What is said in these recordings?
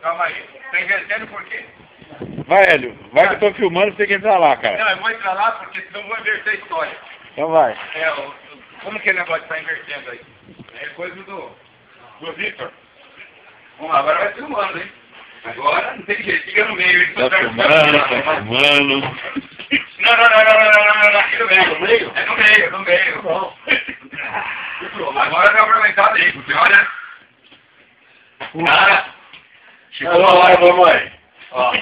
Calma aí. Tá invertendo por quê? Vai, Hélio. Vai que eu tô filmando, você tem que entrar lá, cara. Não, eu vou entrar lá porque senão eu vou inverter a história. Então vai. Como que é o negócio de estar invertendo aí? É coisa do Vitor. Vamos lá, agora vai filmando, hein? Agora não tem jeito, fica no meio. Tá filmando, tá filmando. Não, aqui no meio. É no meio. Bom. Agora vai aproveitar daí, porque olha. Cara, chegou a hora, mamãe. Ó,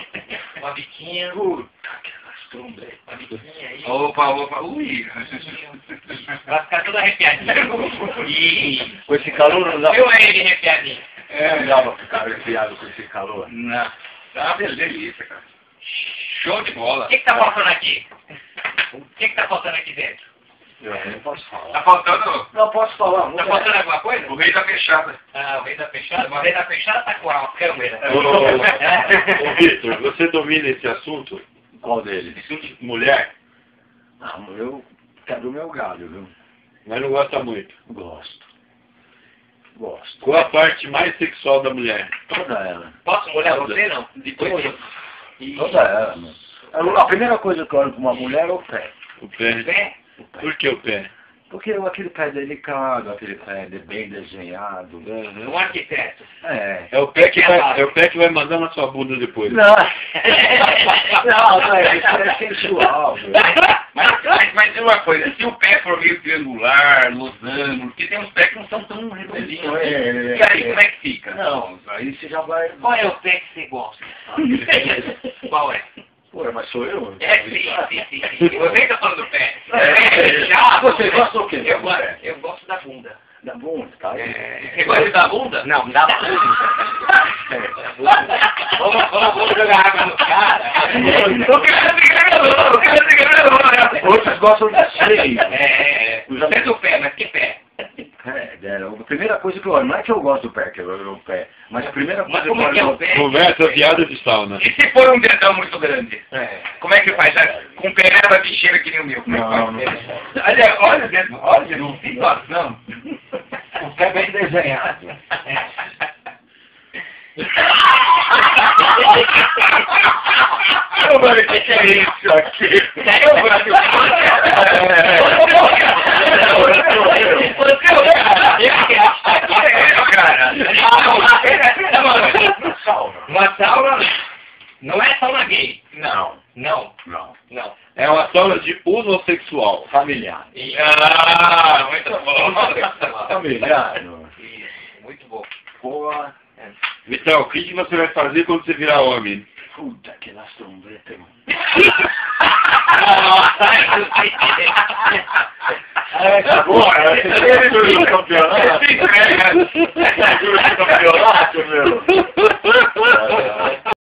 uma biquinha. Puta, aquelas trombas. Uma biquinha aí. Opa. Ui. Vai ficar todo arrepiadinho. Ih. Com esse calor não dá. Eu ele arrepiadinho. Não dá pra ficar arrepiado com esse calor. Não. Tá uma delícia, cara. Show de bola. O que tá faltando aqui? O que tá faltando aqui dentro? Eu não posso falar. Tá faltando... Não posso falar. Tá faltando alguma coisa? O rei da fechada. Ah, o rei da fechada? O rei da fechada tá com a câmera. Ô, Vitor, você domina esse assunto? Qual deles? Assunto de mulher? Não, eu quero o meu galho, viu? Mas não gosta muito? Gosto. Qual a parte mais sexual da mulher? Toda ela. Posso molhar você, não? Depois Toda ela, mano. A primeira coisa que eu olho pra uma mulher é o pé. O pé? Pé? Por que o pé? Porque aquele pé delicado, aquele pé bem desenhado. Um arquiteto. É o pé que vai mandar na sua bunda depois. Não, isso é sensual. Mas uma coisa, se o pé for meio triangular, losango, porque tem uns pés que não são tão redondinhos. E aí, como é que fica? Não, aí você já vai... Qual é o pé que você gosta? Qual é? Pô, mas sou eu? Sim. Você que tá falando do pé. Você gosta do quê? Eu gosto da bunda. Da bunda, tá? Você gosta da bunda? Não, da bunda. Vamos jogar água no cara. Outros gostam de seio. Você é do pé, mas que pé? A primeira coisa que eu olho, não é que eu gosto do pé, que eu olho o pé, mas a primeira coisa que eu olho é o pé. Conversa piada de sauna. E se for um dedão muito grande? Como é que faz? Com pereba bicheira que nem o meu. Não. Olha, não situação. O pé bem desenhado. Mano, o que é isso aqui? Uma sauna não é sauna gay. Não. É uma sauna de unossexual. Familiar. Muito bom. Familiar. Isso, muito bom. Boa. Vitão, o que você vai fazer quando você virar homem? Puta, aquelas trombetas, mano. Agora, você quer o campeonato? Você quer o campeonato, meu?